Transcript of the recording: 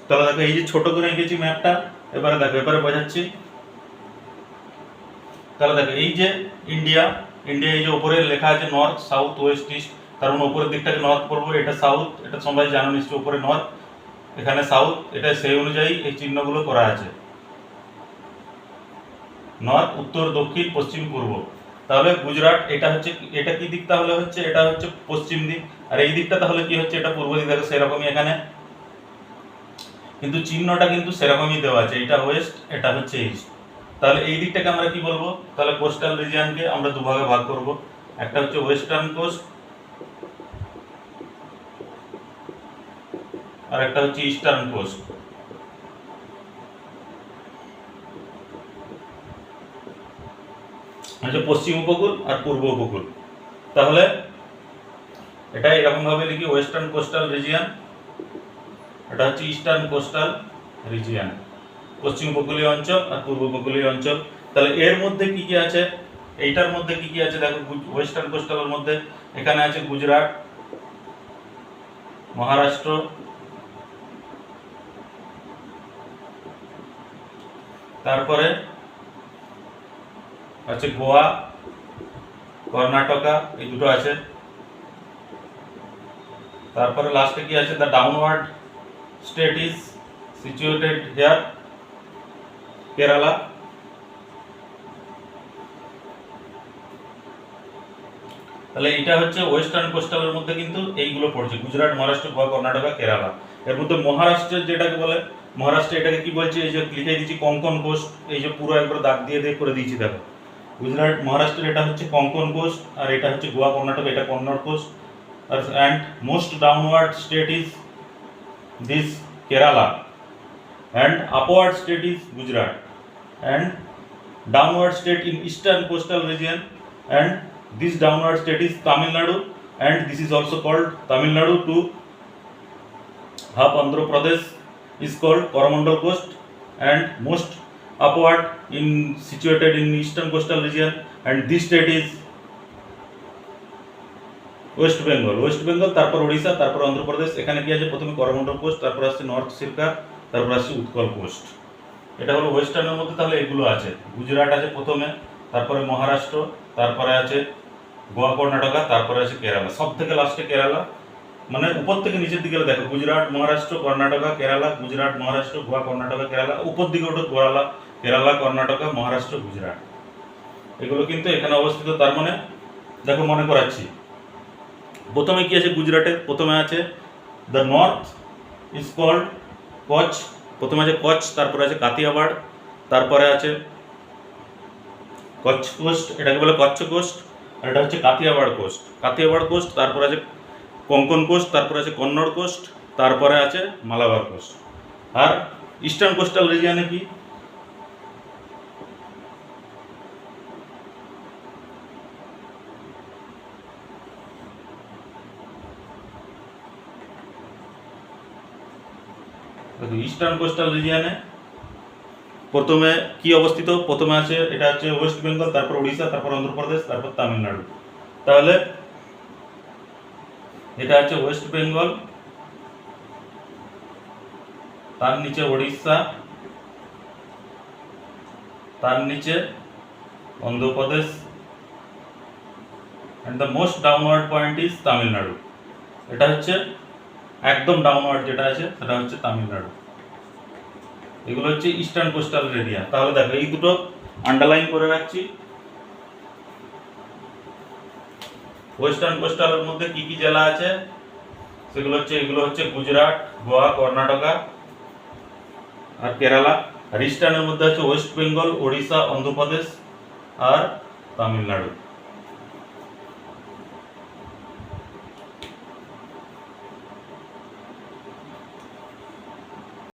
তাহলে দেখো এই যে ছোট করে এঁকেছি ম্যাপটা, এবারে দেখো এবারে বোঝাচ্ছি। তাহলে দেখো এই যে ইন্ডিয়া, ইন্ডিয়া এই যে উপরে লেখা আছে নর্থ সাউথ ওয়েস্ট ইস্ট, কারণ উপরের দিকটাকে নর্থ করবো, এটা সাউথ, এটা সবাই জানো নিশ্চয়ই, উপরে নর্থ এখানে সাউথ, এটা সেই অনুযায়ী এই চিহ্নগুলো করা আছে, নর্থ উত্তর দক্ষিণ পশ্চিম পূর্ব। তাহলে গুজরাট এটা হচ্ছে, এটা কি দিক তাহলে হচ্ছে, এটা হচ্ছে পশ্চিম দিক, আর এই দিকটা তাহলে কি হচ্ছে, এটা পূর্ব দিক। দেখো সেরকমই এখানে কিন্তু চিহ্নটা কিন্তু সেরকমই দেওয়া আছে, এটা ওয়েস্ট এটা হচ্ছে ইস্ট। তাহলে এই দিকটাকে আমরা কি বলবো, তাহলে কোস্টাল রিজিয়নকে আমরা দুভাগে ভাগ করব, একটা হচ্ছে ওয়েস্টার্ন কোস্ট আর একটা হচ্ছে ইস্টার্ন কোস্ট। হচ্ছে পশ্চিম উপকূল আর পূর্ব উপকূল। তাহলে এটা এরকম ভাবে লিখি, ওয়েস্টার্ন কোস্টাল রিজিয়ন, এটা হচ্ছে ইস্টার্ন কোস্টাল রিজিয়ন, পশ্চিম উপকূলীয় অঞ্চল আর পূর্ব উপকূলীয় অঞ্চল। তাহলে এর মধ্যে কি কি আছে, এইটার মধ্যে কি কি আছে দেখো, ওয়েস্টার্ন কোস্টালের মধ্যে এখানে আছে গুজরাট, মহারাষ্ট্র, তারপরে আছে গোয়া, কর্ণাটকা, এই দুটো আছে। তারপরে লাস্টে কি আছে, the downward state is situated here, Kerala. তাহলে এটা হচ্ছে ওয়েস্টার্ন কোস্টালের মধ্যে কিন্তু এইগুলো পড়ছে, গুজরাট, মহারাষ্ট্র, গোয়া, কর্ণাটকা, কেরালা। এর মধ্যে মহারাষ্ট্রের যেটাকে বলে, মহারাষ্ট্রে এটাকে কি বলছে, এই যে লিখে দিয়েছি কোঙ্কন কোস্ট, এই যে পুরো একবার দাগ দিয়ে দিয়ে করে দিয়েছি দেখো, গুজরাট মহারাষ্ট্রের এটা হচ্ছে কোঙ্কন কোস্ট, আর এটা হচ্ছে গোয়া কর্ণাটক, এটা Kannada coast. and most downward state is this Kerala, and upward state is Gujarat, and downward state in eastern coastal region, and this downward state is Tamil Nadu, and this is also called Tamil Nadu to half Andhra Pradesh is called Coromandel coast, and most upward in situated in eastern coastal region, and this state is West Bengal, West Bengal, তারপর ওড়িশা, তারপর অন্ধ্রপ্রদেশ। এখানে কি আছে, প্রথমে Coromandel coast, তারপর আসছে north সিরকা, তারপর আসছে উৎকল কোস্ট। এটা হলো ওয়েস্টার্নের মধ্যে, তাহলে এগুলো আছে, গুজরাট আছে প্রথমে, তারপরে মহারাষ্ট্র, তারপরে আছে গোয়া কর্ণাটকা, তারপরে আছে কেরালা, সব থেকে লাস্টে কেরালা। মানে উপর থেকে নিচের দিকে দেখো, গুজরাট মহারাষ্ট্র কর্ণাটকা কেরালা, গুজরাট মহারাষ্ট্র গোয়া কর্ণাটকা কেরালা, উপর দিকে ওটা কেরালা, কেরালা কর্ণাটকা মহারাষ্ট্র গুজরাট, এগুলো কিন্তু এখানে অবস্থিত। তার মানে দেখো মনে করাচ্ছি, প্রথমে কি আছে গুজরাটে, প্রথমে আছে the north is called Kutch, প্রথমে আছে কচ্ছ, তারপরে আছে কাতিয়াবাড়, তারপরে আছে কচ্ছ কোস্ট, এটাকে বলে কচ্ছ কোস্ট, আর এটা হচ্ছে কাতিয়াবাড় কোস্ট, কাতিয়াবাড় কোস্ট, তারপরে আছে কোঙ্কন কোস্ট, তারপরে আছে কন্নড় কোস্ট, তারপরে আছে মালাবার কোস্ট। আর ইস্টার্ন কোস্টাল রিজিয়নে কি, ইস্টার্ন কোস্টাল রিজিয়নে প্রথমে কি অবস্থিত, প্রথমে আছে এটা হচ্ছে ওয়েস্ট বেঙ্গল, তারপর উড়িষ্যা, তারপর অন্ধ্রপ্রদেশ, তারপর তামিলনাড়ু। তাহলে এটা হচ্ছে ওয়েস্ট বেঙ্গল, তার নিচে উড়িষ্যা, তার নিচে Andhra Pradesh, and the most downward point is Tamil Nadu. এটা হচ্ছে একদম ডাউনওয়ার্ড যেটা আছে সেটা হচ্ছে তামিলনাড়ু। এগুলো হচ্ছে ইস্টার্ন কোস্টাল এরিয়া। তাহলে দেখো এই দুটো আন্ডারলাইন করে রাখছি। ওয়েস্টার্ন কোস্টালের মধ্যে কি কি জেলা আছে সেগুলো হচ্ছে, এগুলো হচ্ছে গুজরাট, গোয়া, কর্ণাটকা আর কেরালা। আর ইস্টার্নের মধ্যে আছে ওয়েস্ট বেঙ্গল, ওড়িশা, অন্ধ্রপ্রদেশ আর তামিলনাড়ু।